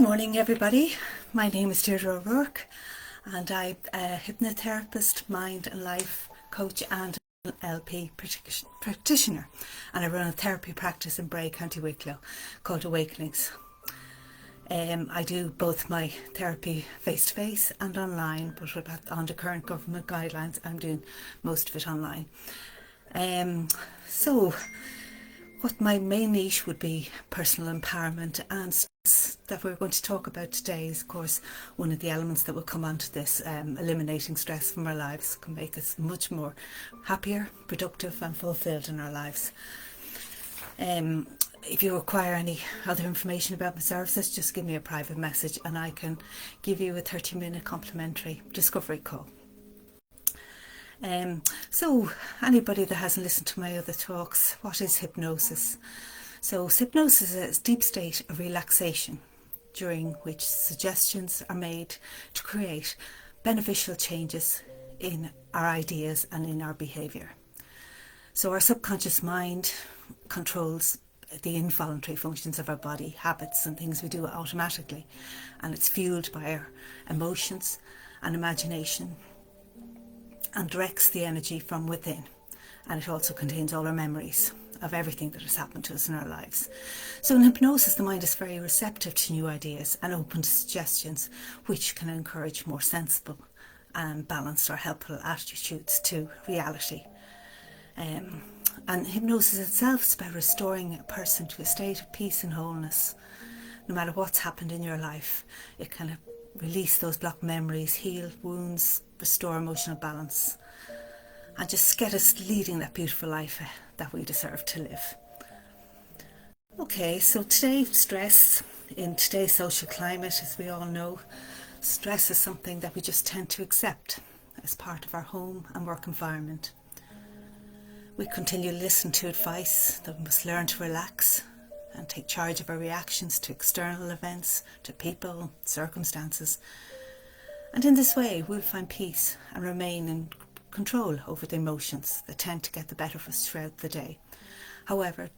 morning, everybody. My name is Deirdre O'Rourke, and I'm a hypnotherapist, mind and life coach, and an LP practitioner. And I run a therapy practice in Bray, County Wicklow, called Awakenings. I do both my therapy face-to-face and online, but under current government guidelines, I'm doing most of it online. So what my main niche would be personal empowerment and stress that we're going to talk about today is, of course, one of the elements that will come onto this. Eliminating stress from our lives can make us much more happier, productive and fulfilled in our lives. If you require any other information about my services, just give me a private message and I can give you a 30-minute complimentary discovery call. So anybody that hasn't listened to my other talks, what is hypnosis? So hypnosis is a deep state of relaxation during which suggestions are made to create beneficial changes in our ideas and in our behaviour. So our subconscious mind controls the involuntary functions of our body, habits and things we do automatically, and it's fueled by our emotions and imagination and directs the energy from within. And it also contains all our memories of everything that has happened to us in our lives. So in hypnosis, the mind is very receptive to new ideas and open to suggestions, which can encourage more sensible and balanced or helpful attitudes to reality. And hypnosis itself is about restoring a person to a state of peace and wholeness. No matter what's happened in your life, it can release those blocked memories, heal wounds, restore emotional balance, and just get us leading that beautiful life that we deserve to live. Okay, so today, stress. In today's social climate, as we all know, stress is something that we just tend to accept as part of our home and work environment. We continue to listen to advice that we must learn to relax and take charge of our reactions to external events, to people, circumstances. And in this way, we'll find peace and remain in control over the emotions that tend to get the better of us throughout the day. However,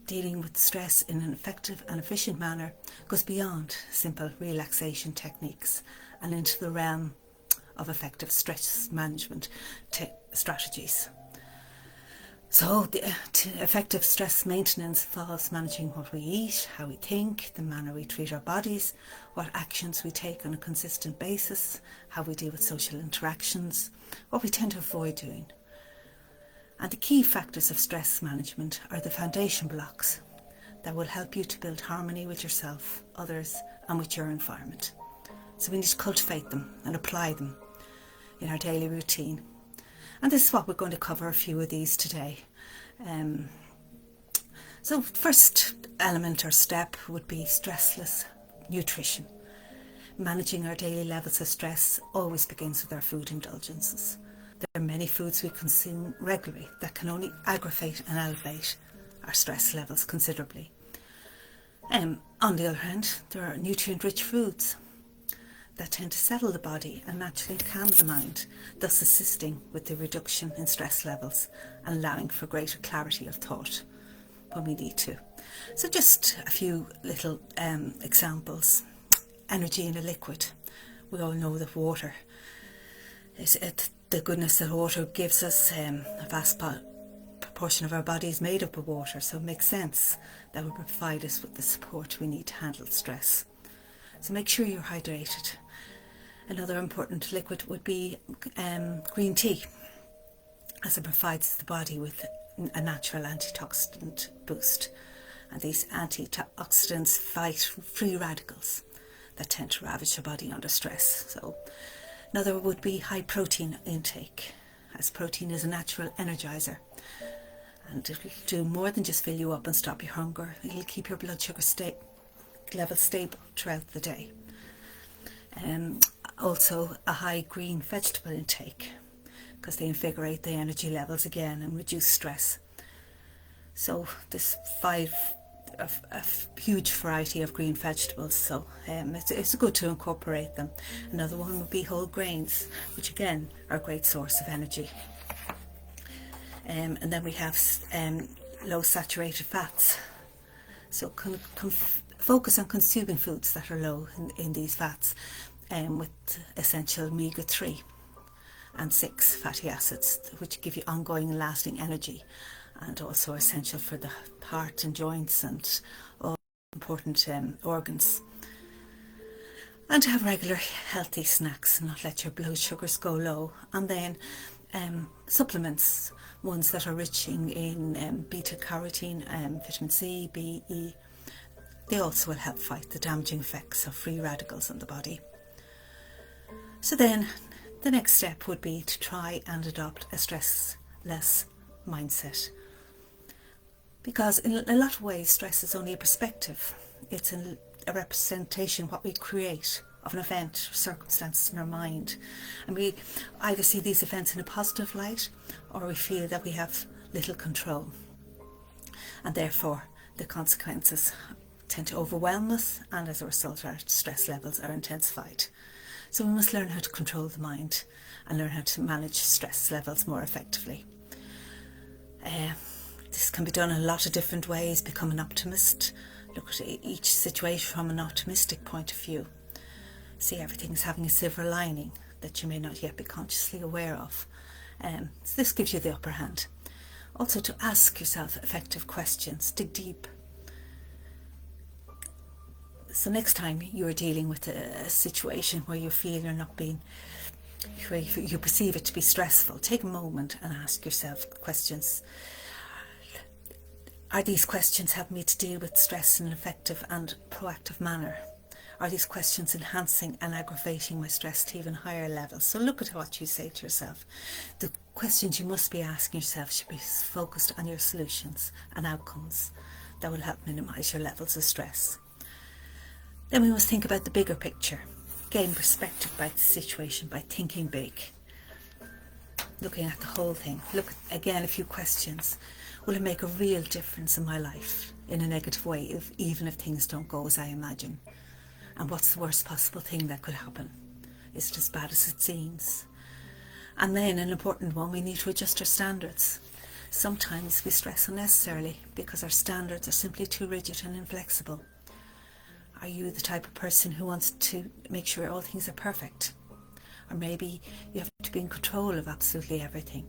dealing with stress in an effective and efficient manner goes beyond simple relaxation techniques and into the realm of effective stress management strategies. So effective stress maintenance involves managing what we eat, how we think, the manner we treat our bodies, what actions we take on a consistent basis, how we deal with social interactions, what we tend to avoid doing. And the key factors of stress management are the foundation blocks that will help you to build harmony with yourself, others and with your environment. So we need to cultivate them and apply them in our daily routine. And this is what we're going to cover, a few of these today. So first element or step would be stressless nutrition. Managing our daily levels of stress always begins with our food indulgences. There are many foods we consume regularly that can only aggravate and elevate our stress levels considerably. On the other hand, there are nutrient-rich foods that tend to settle the body and naturally calm the mind, thus assisting with the reduction in stress levels and allowing for greater clarity of thought when we need to. So just a few little examples. Energy in a liquid. We all know that water is the goodness that water gives us. A vast proportion of our body is made up of water, so it makes sense that will provide us with the support we need to handle stress. So make sure you're hydrated. Another important liquid would be green tea, as it provides the body with a natural antioxidant boost. And these antioxidants fight free radicals that tend to ravage the body under stress. So another would be high protein intake, as protein is a natural energizer. And it will do more than just fill you up and stop your hunger. It'll keep your blood sugar level stable throughout the day. Also a high green vegetable intake, because they invigorate the energy levels again and reduce stress. So there's a huge variety of green vegetables, so it's good to incorporate them. Another one would be whole grains, which again are a great source of energy. And then we have low saturated fats. So focus on consuming foods that are low in these fats, with essential omega-3 and 6 fatty acids, which give you ongoing and lasting energy, and also essential for the heart and joints and all important organs. And to have regular healthy snacks and not let your blood sugars go low. And then supplements, ones that are rich in beta carotene, vitamin C, B, E. They also will help fight the damaging effects of free radicals in the body. So then the next step would be to try and adopt a stressless mindset. Because in a lot of ways, stress is only a perspective. It's a representation, what we create of an event or circumstances in our mind. And we either see these events in a positive light, or we feel that we have little control. And therefore, the consequences tend to overwhelm us, and as a result, our stress levels are intensified. So we must learn how to control the mind and learn how to manage stress levels more effectively. This can be done in a lot of different ways. Become an optimist. Look at each situation from an optimistic point of view. See everything as having a silver lining that you may not yet be consciously aware of. So this gives you the upper hand. Also, to ask yourself effective questions. Dig deep. So next time you're dealing with a situation where you feel you're not being, where you perceive it to be stressful, take a moment and ask yourself questions. Are these questions helping me to deal with stress in an effective and proactive manner? Are these questions enhancing and aggravating my stress to even higher levels? So look at what you say to yourself. The questions you must be asking yourself should be focused on your solutions and outcomes that will help minimise your levels of stress. Then we must think about the bigger picture, gain perspective by the situation by thinking big, looking at the whole thing. Look at, again, a few questions. Will it make a real difference in my life in a negative way, even if things don't go as I imagine? And what's the worst possible thing that could happen? Is it as bad as it seems? And then an important one, we need to adjust our standards. Sometimes we stress unnecessarily because our standards are simply too rigid and inflexible. Are you the type of person who wants to make sure all things are perfect? Or maybe you have to be in control of absolutely everything.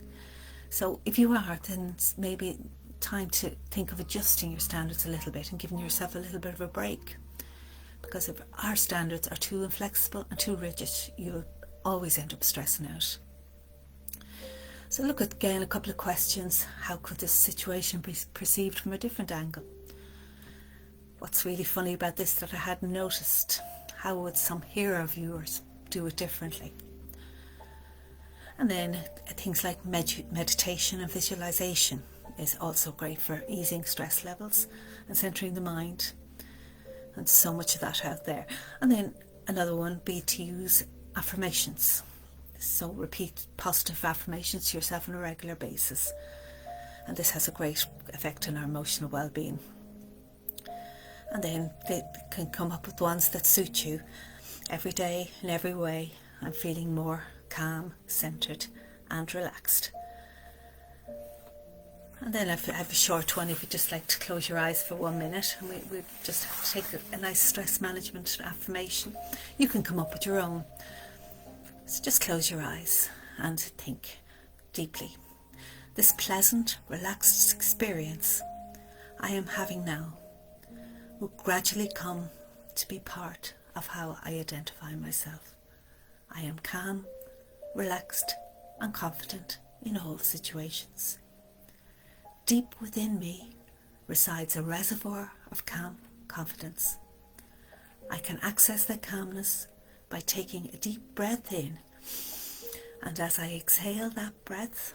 So if you are, then it's maybe time to think of adjusting your standards a little bit and giving yourself a little bit of a break. Because if our standards are too inflexible and too rigid, you'll always end up stressing out. So look at, again, a couple of questions. How could this situation be perceived from a different angle? What's really funny about this that I hadn't noticed? How would some hearer viewers do it differently? And then things like meditation and visualization is also great for easing stress levels and centering the mind. And so much of that out there. And then another one be to use affirmations. So repeat positive affirmations to yourself on a regular basis. And this has a great effect on our emotional well-being. And then they can come up with ones that suit you. Every day, in every way, I'm feeling more calm, centred and relaxed. And then I have a short one if you just like to close your eyes for 1 minute, and we just have to take a nice stress management affirmation. You can come up with your own. So just close your eyes and think deeply. This pleasant, relaxed experience I am having now will gradually come to be part of how I identify myself. I am calm, relaxed and confident in all situations. Deep within me resides a reservoir of calm confidence. I can access that calmness by taking a deep breath in, and as I exhale that breath,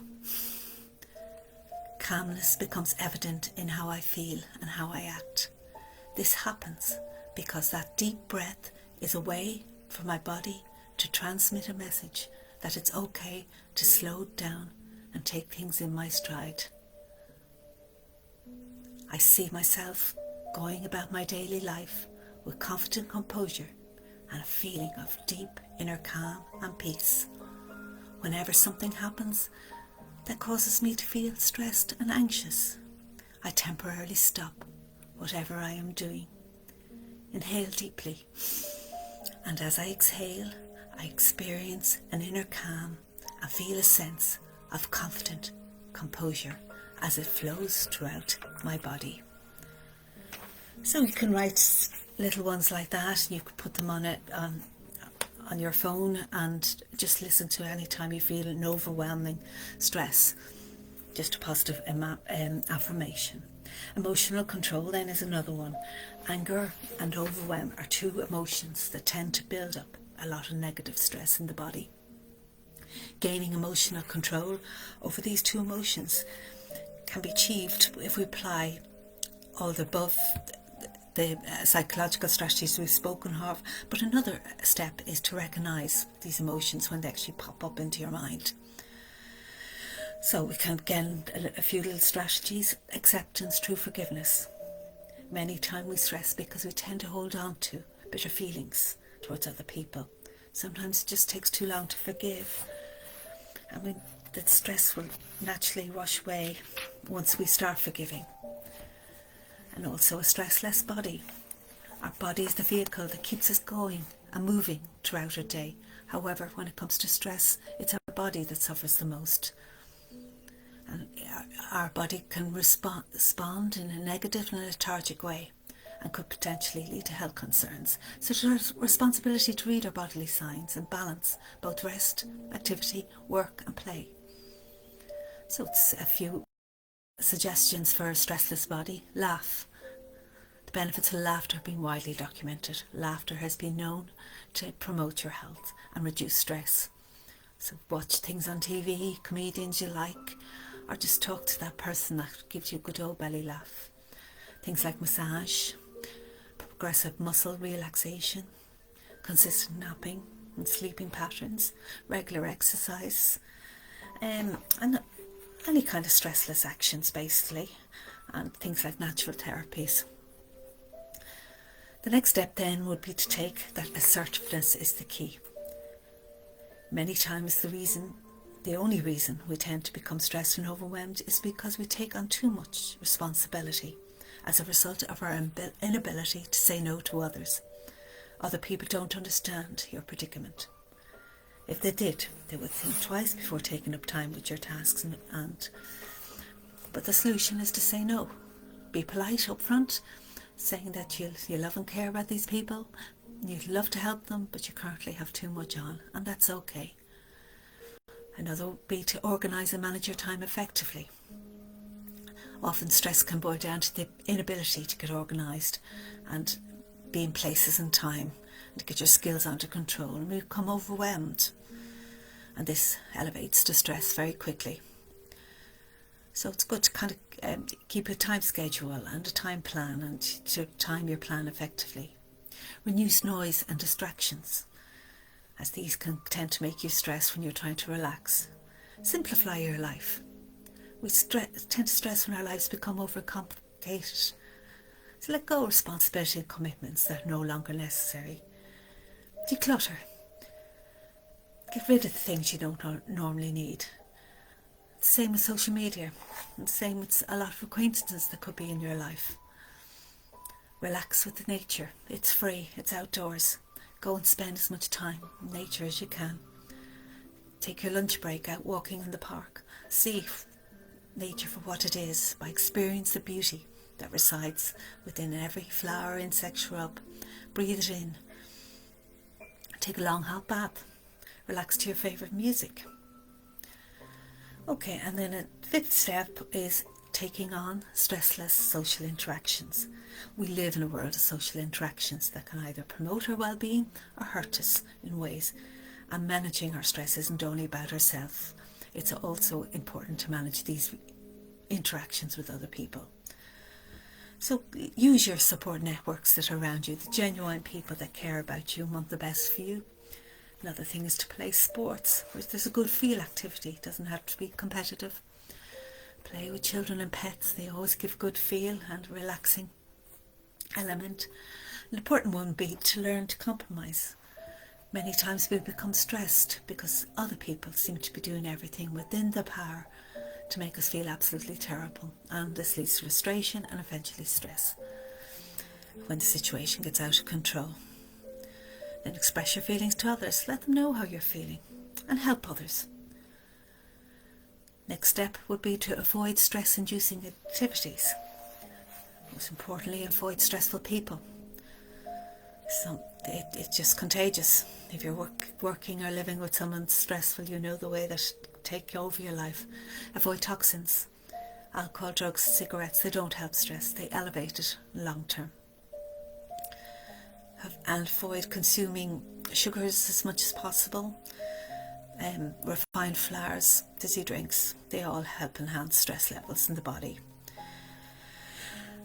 calmness becomes evident in how I feel and how I act. This happens because that deep breath is a way for my body to transmit a message that it's okay to slow down and take things in my stride. I see myself going about my daily life with confident composure and a feeling of deep inner calm and peace. Whenever something happens that causes me to feel stressed and anxious, I temporarily stop whatever I am doing, Inhale deeply, and as I exhale, I experience an inner calm and feel a sense of confident composure as it flows throughout my body. So you can write little ones like that. You could put them on your phone and just listen to any time you feel an overwhelming stress. Just a positive affirmation. Emotional control then is another one. Anger and overwhelm are two emotions that tend to build up a lot of negative stress in the body. Gaining emotional control over these two emotions can be achieved if we apply all the above the psychological strategies we've spoken of, but another step is to recognise these emotions when they actually pop up into your mind. So we can again a few little strategies. Acceptance through forgiveness. Many times we stress because we tend to hold on to bitter feelings towards other people. Sometimes it just takes too long to forgive. I mean, that stress will naturally wash away once we start forgiving. And also a stressless body. Our body is the vehicle that keeps us going and moving throughout our day. However, when it comes to stress, it's our body that suffers the most. And our body can respond in a negative and lethargic way and could potentially lead to health concerns. So it's our responsibility to read our bodily signs and balance both rest, activity, work and play. So it's a few suggestions for a stressless body. Laugh. The benefits of laughter have been widely documented. Laughter has been known to promote your health and reduce stress. So watch things on TV, comedians you like, or just talk to that person that gives you a good old belly laugh. Things like massage, progressive muscle relaxation, consistent napping and sleeping patterns, regular exercise, and any kind of stressless actions basically, and things like natural therapies. The next step then would be to take that assertiveness is the key. Many times the only reason we tend to become stressed and overwhelmed is because we take on too much responsibility as a result of our inability to say no to others. Other people don't understand your predicament. If they did, they would think twice before taking up time with your tasks. But the solution is to say no. Be polite up front, saying that you love and care about these people, you'd love to help them, but you currently have too much on, and that's okay. Another would be to organise and manage your time effectively. Often stress can boil down to the inability to get organised and be in places and time and to get your skills under control, and we become overwhelmed. And this elevates to stress very quickly. So it's good to kind of keep a time schedule and a time plan and to time your plan effectively. Reduce noise and distractions, as these can tend to make you stress when you're trying to relax. Simplify your life. We tend to stress when our lives become overcomplicated. So let go of responsibility and commitments that are no longer necessary. Declutter. Get rid of the things you don't normally need. Same with social media, and same with a lot of acquaintances that could be in your life. Relax with the nature. It's free, it's outdoors. Go and spend as much time in nature as you can. Take your lunch break out walking in the park. See nature for what it is by experience the beauty that resides within every flower, insect, shrub. Breathe it in. Take a long hot bath. Relax to your favourite music. Okay, and then a fifth step is taking on stressless social interactions. We live in a world of social interactions that can either promote our well-being or hurt us in ways. And managing our stress isn't only about ourselves. It's also important to manage these interactions with other people. So use your support networks that are around you, the genuine people that care about you and want the best for you. Another thing is to play sports, where there's a good feel activity. It doesn't have to be competitive. Play with children and pets. They always give good feel and relaxing element. An important one would be to learn to compromise. Many times we become stressed because other people seem to be doing everything within their power to make us feel absolutely terrible, and this leads to frustration and eventually stress. when the situation gets out of control. Then express your feelings to others. Let them know how you're feeling and help others. Next step would be to avoid stress-inducing activities. Most importantly, avoid stressful people. It's just contagious. If you're working or living with someone stressful, you know the way that take over your life. Avoid toxins. Alcohol, drugs, cigarettes, they don't help stress. They elevate it long term. And avoid consuming sugars as much as possible. Refined flours, fizzy drinks, they all help enhance stress levels in the body.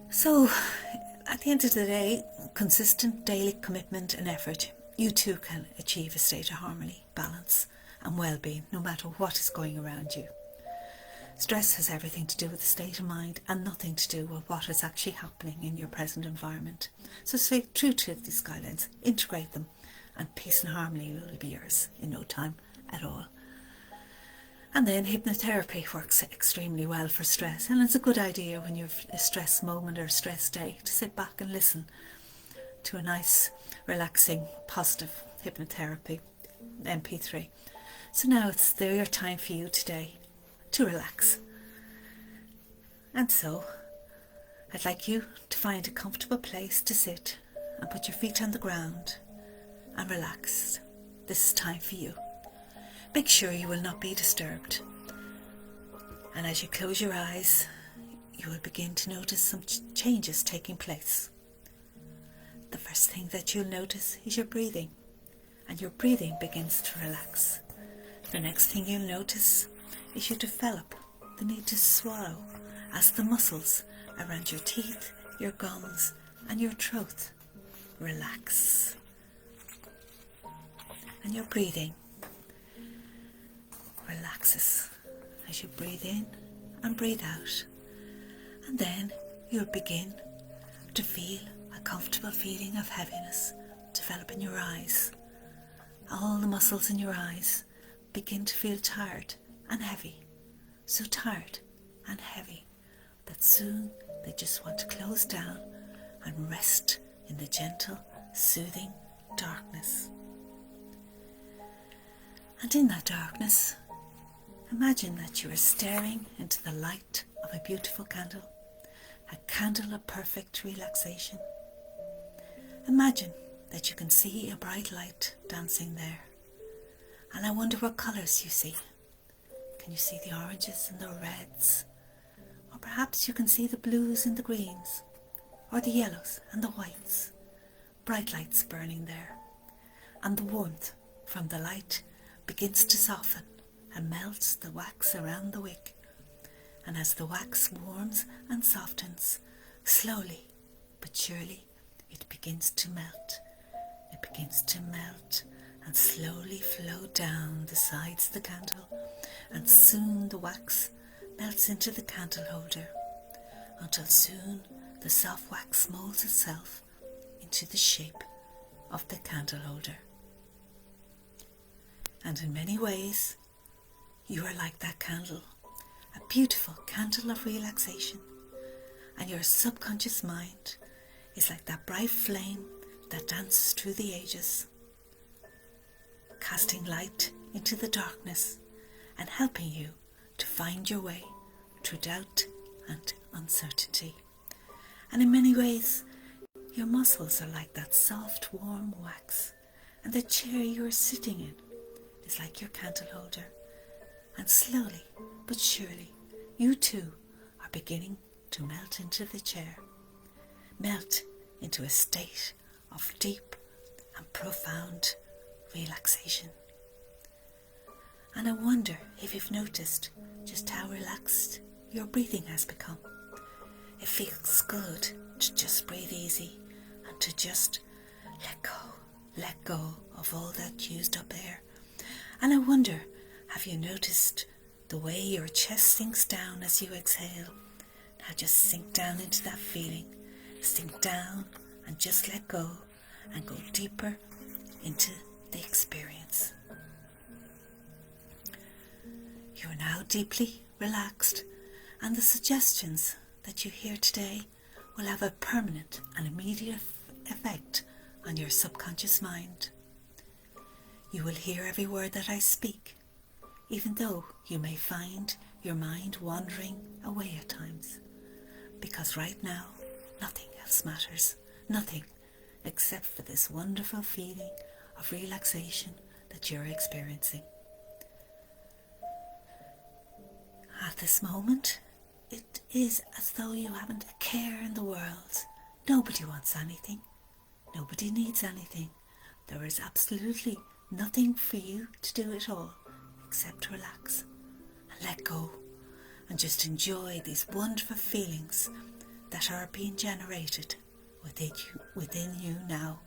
So, at the end of the day, consistent daily commitment and effort, you too can achieve a state of harmony, balance and well-being, no matter what is going around you. Stress has everything to do with the state of mind and nothing to do with what is actually happening in your present environment. So stay true to these guidelines, integrate them, and peace and harmony will be yours in no time at all. And then hypnotherapy works extremely well for stress, and it's a good idea when you have a stress moment or a stress day to sit back and listen to a nice, relaxing, positive hypnotherapy MP3. So now it's your time for you today to relax. And so I'd like you to find a comfortable place to sit and put your feet on the ground and relax. This is time for you. Make sure you will not be disturbed. And as you close your eyes, you will begin to notice some changes taking place. The first thing that you'll notice is your breathing, and your breathing begins to relax. The next thing you'll notice is you develop the need to swallow as the muscles around your teeth, your gums and your throat relax. And your breathing relaxes as you breathe in and breathe out. And then you'll begin to feel a comfortable feeling of heaviness develop in your eyes. All the muscles in your eyes begin to feel tired and heavy. So tired and heavy that soon they just want to close down and rest in the gentle, soothing darkness. And in that darkness, imagine that you are staring into the light of a beautiful candle, a candle of perfect relaxation. Imagine that you can see a bright light dancing there. And I wonder what colours you see. Can you see the oranges and the reds? Or perhaps you can see the blues and the greens, or the yellows and the whites. Bright lights burning there. And the warmth from the light begins to soften and melts the wax around the wick. And as the wax warms and softens, slowly but surely it begins to melt. It begins to melt and slowly flow down the sides of the candle, and soon the wax melts into the candle holder, until soon the soft wax molds itself into the shape of the candle holder. And in many ways, you are like that candle, a beautiful candle of relaxation, and your subconscious mind is like that bright flame that dances through the ages, casting light into the darkness and helping you to find your way through doubt and uncertainty. And in many ways, your muscles are like that soft, warm wax, and the chair you are sitting in is like your candle holder. And slowly but surely, you too are beginning to melt into the chair, melt into a state of deep and profound relaxation. And I wonder if you've noticed just how relaxed your breathing has become. It feels good to just breathe easy and to just let go of all that used up air. And I wonder, have you noticed the way your chest sinks down as you exhale? Now just sink down into that feeling. Sink down and just let go and go deeper into the experience. You are now deeply relaxed, and the suggestions that you hear today will have a permanent and immediate effect on your subconscious mind. You will hear every word that I speak, even though you may find your mind wandering away at times, because right now nothing else matters, nothing except for this wonderful feeling of relaxation that you're experiencing. At this moment, it is as though you haven't a care in the world. Nobody wants anything. Nobody needs anything. There is absolutely nothing for you to do at all except relax and let go and just enjoy these wonderful feelings that are being generated within you now.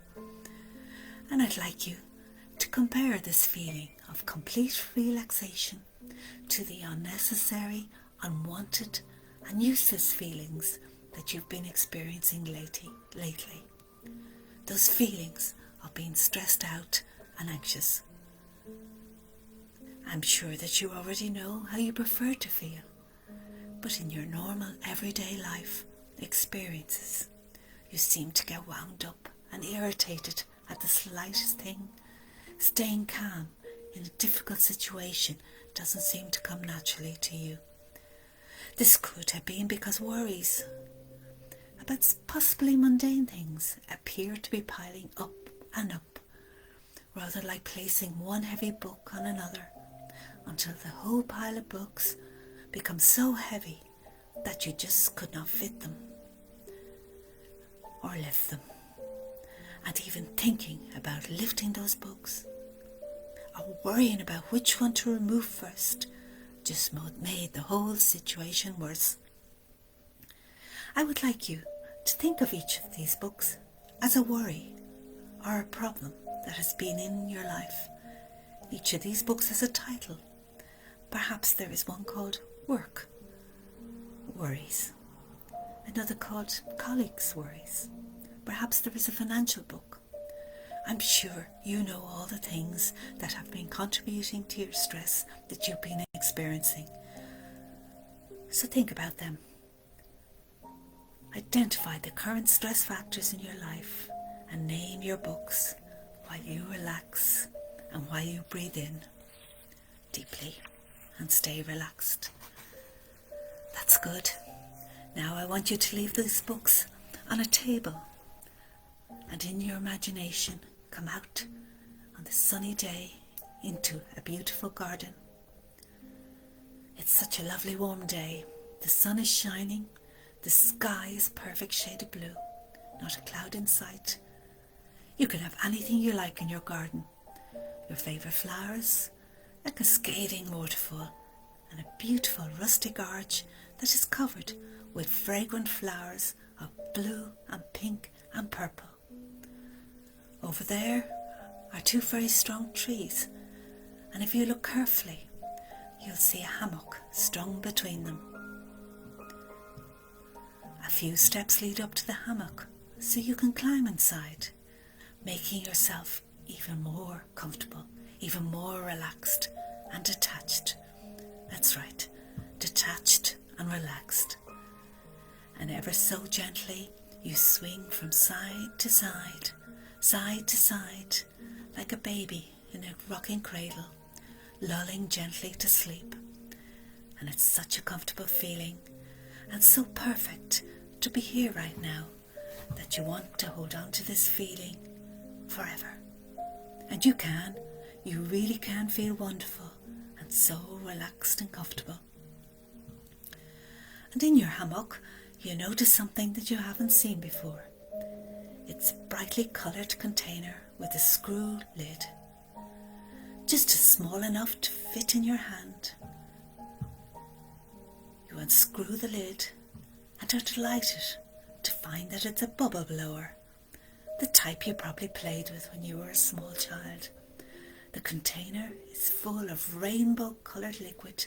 And I'd like you to compare this feeling of complete relaxation to the unnecessary, unwanted and useless feelings that you've been experiencing lately. Those feelings of being stressed out and anxious. I'm sure that you already know how you prefer to feel, but in your normal everyday life experiences, you seem to get wound up and irritated at the slightest thing. Staying calm in a difficult situation doesn't seem to come naturally to you. This could have been because worries about possibly mundane things appear to be piling up and up, rather like placing one heavy book on another, until the whole pile of books becomes so heavy that you just could not fit them or lift them. And even thinking about lifting those books or worrying about which one to remove first just made the whole situation worse. I would like you to think of each of these books as a worry or a problem that has been in your life. Each of these books has a title. Perhaps there is one called Work Worries, another called Colleagues Worries. Perhaps there is a financial book. I'm sure you know all the things that have been contributing to your stress that you've been experiencing. So think about them. Identify the current stress factors in your life and name your books while you relax and while you breathe in deeply and stay relaxed. That's good. Now I want you to leave these books on a table and in your imagination come out on this sunny day into a beautiful garden. It's such a lovely warm day. The sun is shining. The sky is perfect shade of blue. Not a cloud in sight. You can have anything you like in your garden. Your favourite flowers, a cascading waterfall, and a beautiful rustic arch that is covered with fragrant flowers of blue and pink and purple. Over there are two very strong trees, and if you look carefully, you'll see a hammock strung between them. A few steps lead up to the hammock, so you can climb inside, making yourself even more comfortable, even more relaxed and detached. That's right, detached and relaxed. And ever so gently you swing from side to side, side to side, like a baby in a rocking cradle, lulling gently to sleep. And it's such a comfortable feeling and so perfect to be here right now that you want to hold on to this feeling forever. And you really can feel wonderful and so relaxed and comfortable. And in your hammock, you notice something that you haven't seen before. It's a brightly coloured container with a screw lid, just small enough to fit in your hand. You unscrew the lid and are delighted to find that it's a bubble blower, the type you probably played with when you were a small child. The container is full of rainbow-coloured liquid,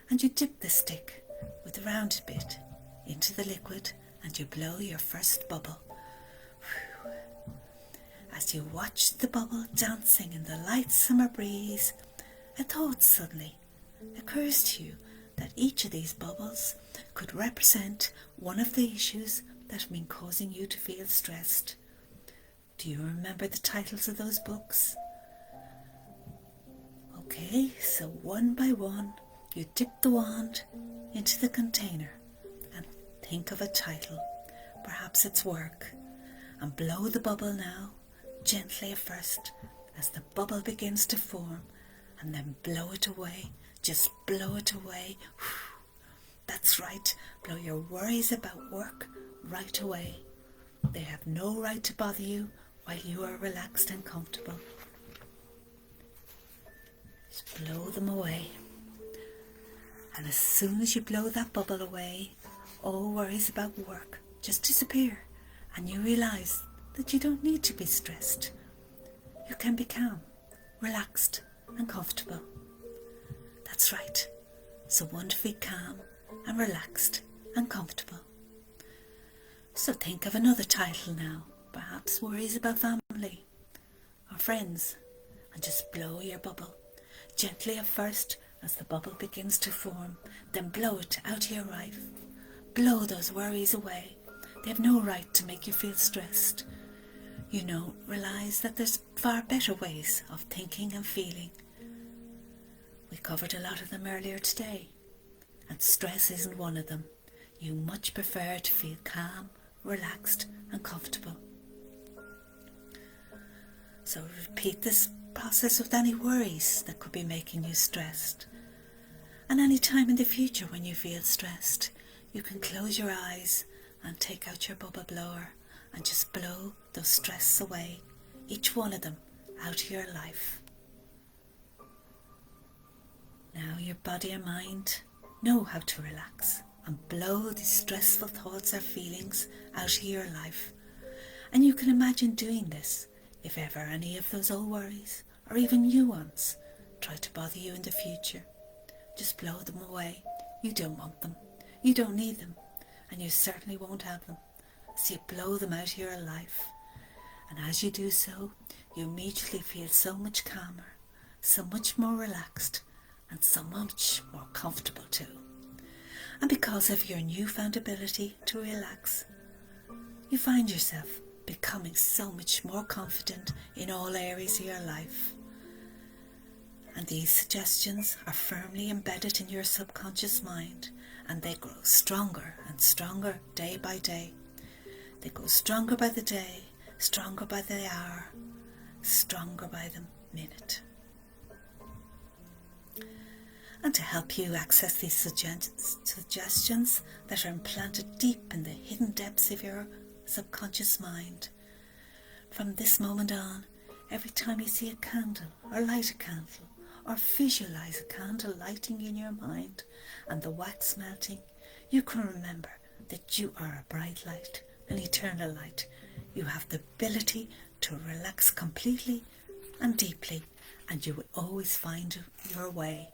and you dip the stick with the rounded bit into the liquid and you blow your first bubble. As you watch the bubble dancing in the light summer breeze, a thought suddenly occurs to you that each of these bubbles could represent one of the issues that have been causing you to feel stressed. Do you remember the titles of those books? Okay, so one by one, you dip the wand into the container and think of a title. Perhaps it's work. And blow the bubble now, gently at first, as the bubble begins to form, and then blow it away. Just blow it away. That's right, blow your worries about work right away. They have no right to bother you while you are relaxed and comfortable. Just blow them away. And as soon as you blow that bubble away, all worries about work just disappear, and you realise that you don't need to be stressed. You can be calm, relaxed and comfortable. That's right, so wonderfully calm and relaxed and comfortable. So think of another title now, perhaps worries about family or friends, and just blow your bubble. Gently at first as the bubble begins to form, then blow it out of your life. Blow those worries away. They have no right to make you feel stressed. You know, realise that there's far better ways of thinking and feeling. We covered a lot of them earlier today, and stress isn't one of them. You much prefer to feel calm, relaxed and comfortable. So repeat this process with any worries that could be making you stressed. And any time in the future when you feel stressed, you can close your eyes and take out your bubble blower and just blow those stress away, each one of them, out of your life. Now your body and mind know how to relax and blow these stressful thoughts or feelings out of your life. And you can imagine doing this if ever any of those old worries or even new ones try to bother you in the future. Just blow them away. You don't want them. You don't need them. And you certainly won't have them. So you blow them out of your life. And as you do so, you immediately feel so much calmer, so much more relaxed, and so much more comfortable too. And because of your newfound ability to relax, you find yourself becoming so much more confident in all areas of your life. And these suggestions are firmly embedded in your subconscious mind, and they grow stronger and stronger day by day. They grow stronger by the day, stronger by the hour, stronger by the minute. And to help you access these suggestions that are implanted deep in the hidden depths of your subconscious mind, from this moment on, every time you see a candle or light a candle or visualize a candle lighting in your mind and the wax melting, you can remember that you are a bright light, an eternal light. You have the ability to relax completely and deeply, and you will always find your way.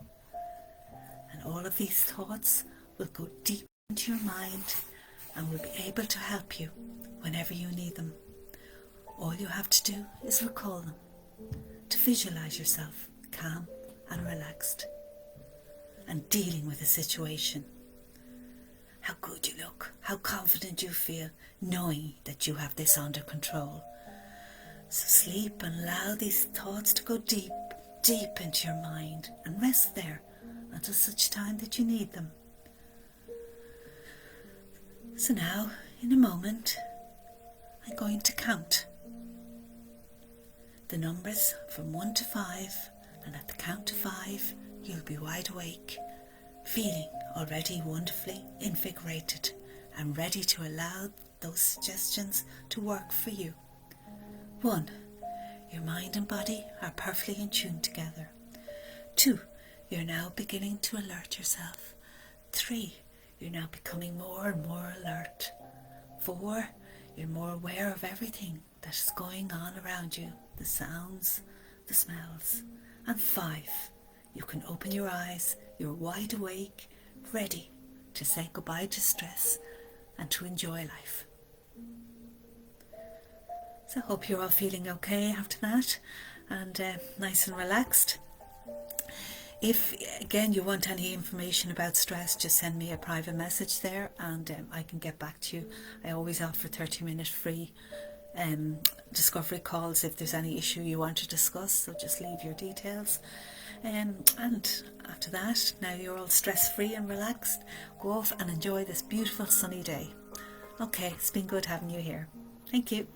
And all of these thoughts will go deep into your mind and will be able to help you whenever you need them. All you have to do is recall them, to visualize yourself calm and relaxed and dealing with a situation. How good you look, how confident you feel, knowing that you have this under control. So sleep and allow these thoughts to go deep, deep into your mind and rest there until such time that you need them. So now, in a moment, I'm going to count the numbers from 1 to 5, and at the count of 5, you'll be wide awake, feeling already wonderfully invigorated and ready to allow those suggestions to work for you. 1. Your mind and body are perfectly in tune together. 2. You're now beginning to alert yourself. 3. You're now becoming more and more alert. 4. You're more aware of everything that is going on around you, the sounds, the smells. And 5. You can open your eyes, you're wide awake, ready to say goodbye to stress and to enjoy life. So I hope you're all feeling okay after that and nice and relaxed. If, again, you want any information about stress, just send me a private message there and I can get back to you. I always offer 30-minute free discovery calls if there's any issue you want to discuss, so just leave your details. And after that, now you're all stress free and relaxed, go off and enjoy this beautiful sunny day. Okay, it's been good having you here. Thank you.